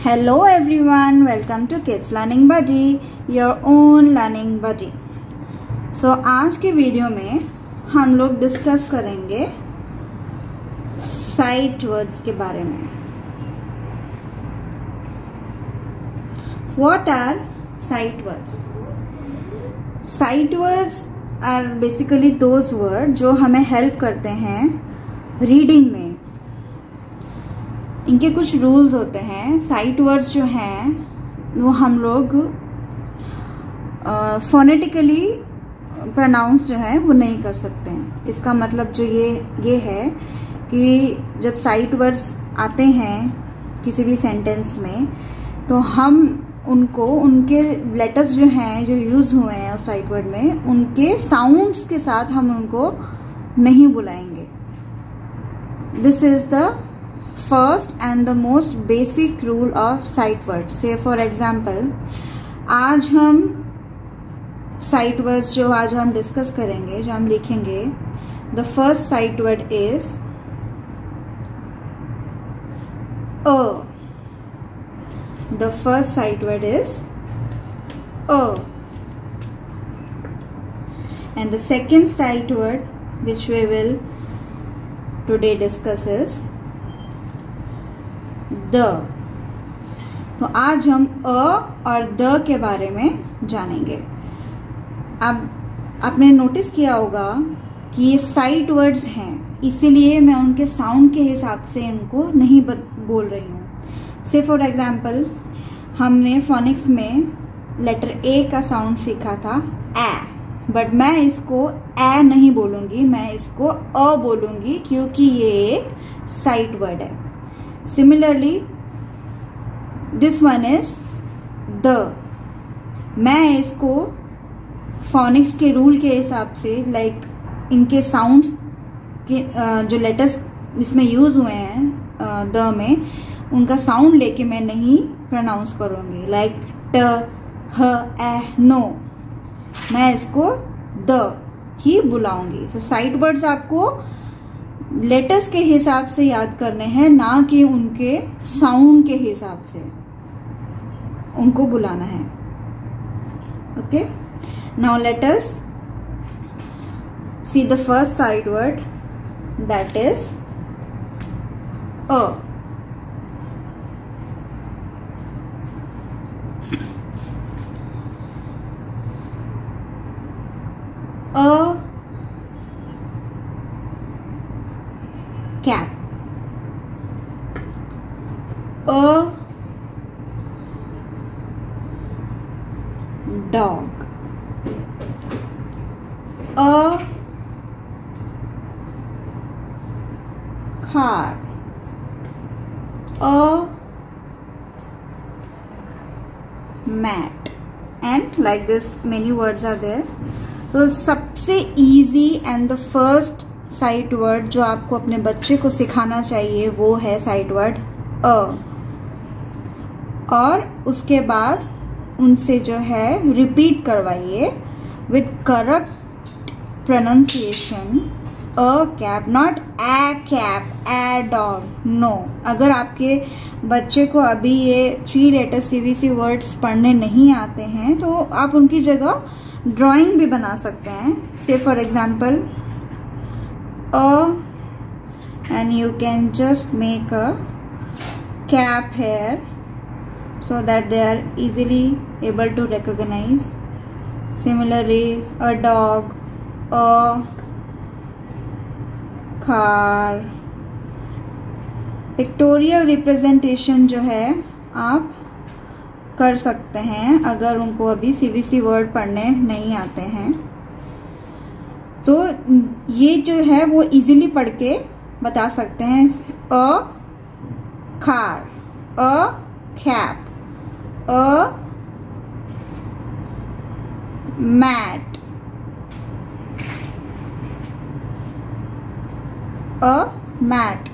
Hello everyone, welcome to Kids Learning Buddy, your own learning buddy. So आज के video में हम लोग डिस्कस करेंगे साइट वर्ड्स के बारे में. What are sight words? Sight words are basically those words जो हमें हेल्प करते हैं रीडिंग में. इनके कुछ रूल्स होते हैं. साइट वर्ड्स जो हैं वो हम लोग फोनेटिकली प्रोनाउंस जो है वो नहीं कर सकते हैं. इसका मतलब जो ये है कि जब साइट वर्ड्स आते हैं किसी भी सेंटेंस में तो हम उनको उनके लेटर्स जो हैं जो यूज हुए हैं उस साइट वर्ड में उनके साउंड्स के साथ हम उनको नहीं बुलाएंगे. This is the first and the most basic rule of sight words. Say for example, आज हम sight words जो आज हम डिस्कस करेंगे, जो हम लिखेंगे, the first sight word is a. The first sight word is a. And the second sight word which we will today discuss is the. तो आज हम अ और द के बारे में जानेंगे. अब आपने नोटिस किया होगा कि ये साइट वर्ड्स हैं, इसीलिए मैं उनके साउंड के हिसाब से इनको नहीं बोल रही हूँ. से फॉर एग्जाम्पल हमने फोनिक्स में लेटर ए का साउंड सीखा था ए, बट मैं इसको ए नहीं बोलूंगी, मैं इसको अ बोलूंगी क्योंकि ये एक साइट वर्ड है. Similarly, this one is the. मैं इसको फोनिक्स के रूल के हिसाब से इनके साउंड्स के जो लेटर्स इसमें यूज हुए हैं द में उनका साउंड लेके मैं नहीं प्रोनाउंस करूंगी. लाइक ट, ह, ए, नो. मैं इसको द ही बुलाऊंगी. सो साइट वर्ड्स आपको लेटर्स के हिसाब से याद करने हैं, ना कि उनके साउंड के हिसाब से उनको बुलाना है. Okay, now let us see the first sight word, that is a. Cat. A dog. A car. A mat. And like this many words are there. So सबसे easy and the first site word जो आपको अपने बच्चे को सिखाना चाहिए वो है साइट वर्ड अ. और उसके बाद उनसे जो है रिपीट करवाइए with correct pronunciation. A cap, not a cap, a dog, no. अगर आपके बच्चे को अभी ये 3 लेटर सीवीसी वर्ड्स पढ़ने नहीं आते हैं तो आप उनकी जगह ड्राइंग भी बना सकते हैं. से for example A, and you can just make a cap here so that they are easily able to recognize. Similarly, a dog, a car. Pictorial representation जो है आप कर सकते हैं अगर उनको अभी सीवीसी वर्ड पढ़ने नहीं आते हैं. तो ये जो है वो इजीली पढ़ के बता सकते हैं. A car, a cap, a mat, a mat.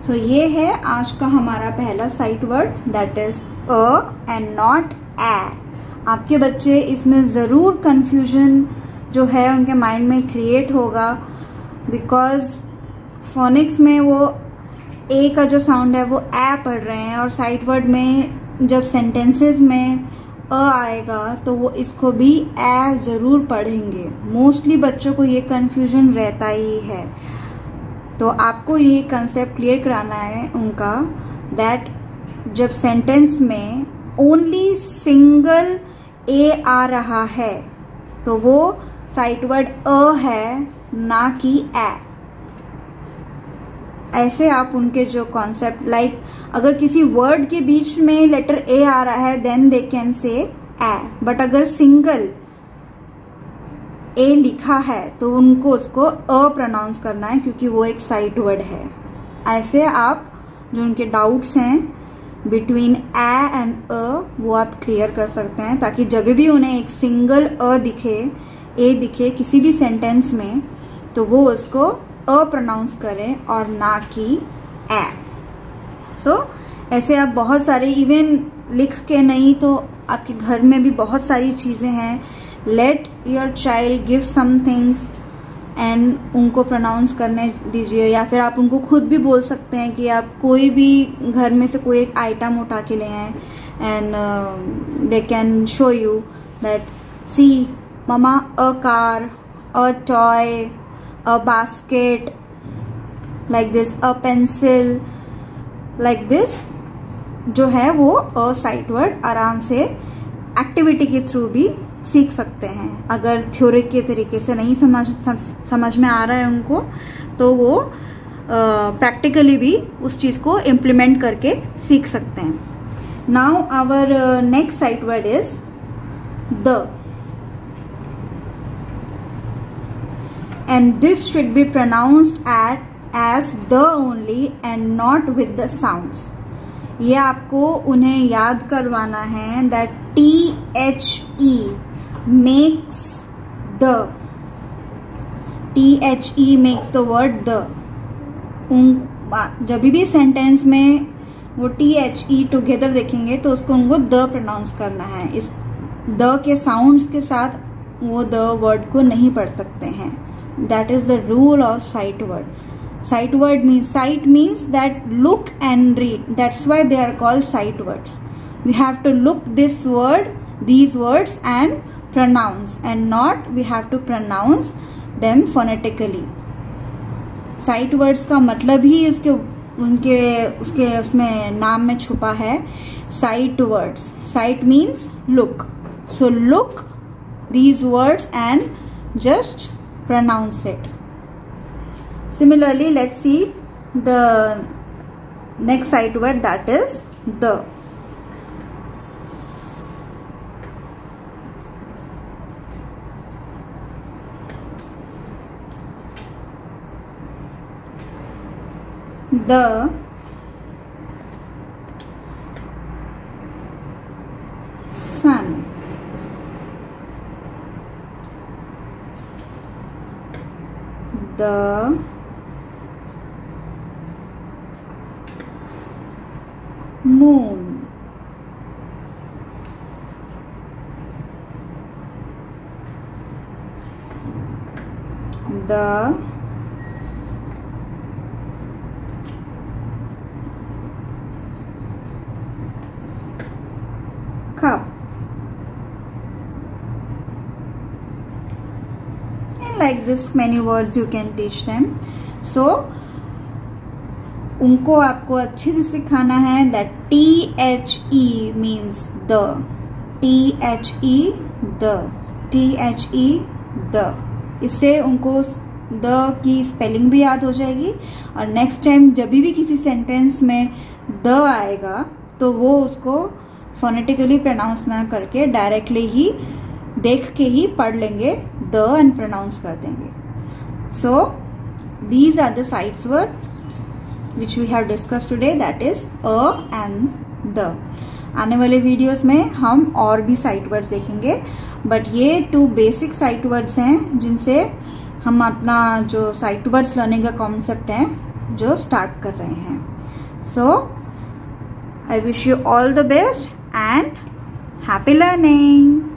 So ये है आज का हमारा पहला sight word, that is a and not a. आपके बच्चे इसमें ज़रूर कंफ्यूजन जो है उनके माइंड में क्रिएट होगा बिकॉज फोनिक्स में वो ए का जो साउंड है वो ए पढ़ रहे हैं, और साइट वर्ड में जब सेंटेंसेस में अ आएगा तो वो इसको भी ए जरूर पढ़ेंगे। मोस्टली बच्चों को ये कंफ्यूजन रहता ही है, तो आपको ये कंसेप्ट क्लियर कराना है उनका, दैट जब सेंटेंस में ओनली सिंगल ए आ रहा है तो वो साइट वर्ड अ है, ना कि ए। ऐसे आप उनके जो कॉन्सेप्ट, लाइक अगर किसी वर्ड के बीच में लेटर ए आ रहा है then they can say A, but अगर सिंगल ए लिखा है तो उनको उसको अ प्रोनाउंस करना है, क्योंकि वो एक साइट वर्ड है। ऐसे आप जो उनके डाउट्स हैं बिटवीन ए एंड अ वो आप क्लियर कर सकते हैं, ताकि जब भी उन्हें एक सिंगल अ दिखे, ए दिखे किसी भी सेंटेंस में, तो वो उसको अ प्रोनाउंस करें और ना कि ए। सो ऐसे आप बहुत सारे, इवन लिख के नहीं तो आपके घर में भी बहुत सारी चीज़ें हैं। Let your child give some things and उनको प्रोनाउंस करने दीजिए, या फिर आप उनको खुद भी बोल सकते हैं कि आप कोई भी घर में से कोई एक आइटम उठा के ले आए and they can show you that see mama a car, a toy, a basket, like this, a pencil, like this, जो है वो अ साइट वर्ड आराम से एक्टिविटी के थ्रू भी सीख सकते हैं। अगर थ्योरी के तरीके से नहीं समझ में आ रहा है उनको, तो वो प्रैक्टिकली भी उस चीज को इम्प्लीमेंट करके सीख सकते हैं। Now our next sight word is the, and this should be pronounced as the only and not with the sounds। ये आपको उन्हें याद करवाना है that THE makes the, THE makes the word the। जब भी सेंटेंस में वो THE टुगेदर देखेंगे तो उसको उनको द प्रोनाउंस करना है। इस द के साउंड्स के साथ वो द वर्ड को नहीं पढ़ सकते हैं। That is the rule of sight word. Sight word means that look and read. That's why they are called sight words. We have to look these words and pronounce, and not we have to pronounce them phonetically. Sight words का मतलब ही उसमें नाम में छुपा है, sight words. Sight means look. So look these words and just pronounce it. Similarly, let's see the next sight word, that is the. The sun. The moon. The cup. Like this many words you can teach them. So उनको आपको अच्छे से सिखाना है that THE means the, THE the, THE the। इससे उनको the key spelling भी याद हो जाएगी, और नेक्स्ट टाइम जब भी किसी सेंटेंस में द आएगा तो वो उसको फोनेटिकली प्रोनाउंस ना करके डायरेक्टली ही देख के ही पढ़ लेंगे द एंड प्रोनाउंस कर देंगे। So these are the sights word which we have discuss today, that is a and the. आने वाले वीडियोस में हम और भी साइट वर्ड्स देखेंगे, बट ये 2 बेसिक साइट वर्ड्स हैं जिनसे हम अपना जो साइट वर्ड्स लर्निंग का कॉन्सेप्ट है जो स्टार्ट कर रहे हैं। So I wish you all the best and happy learning.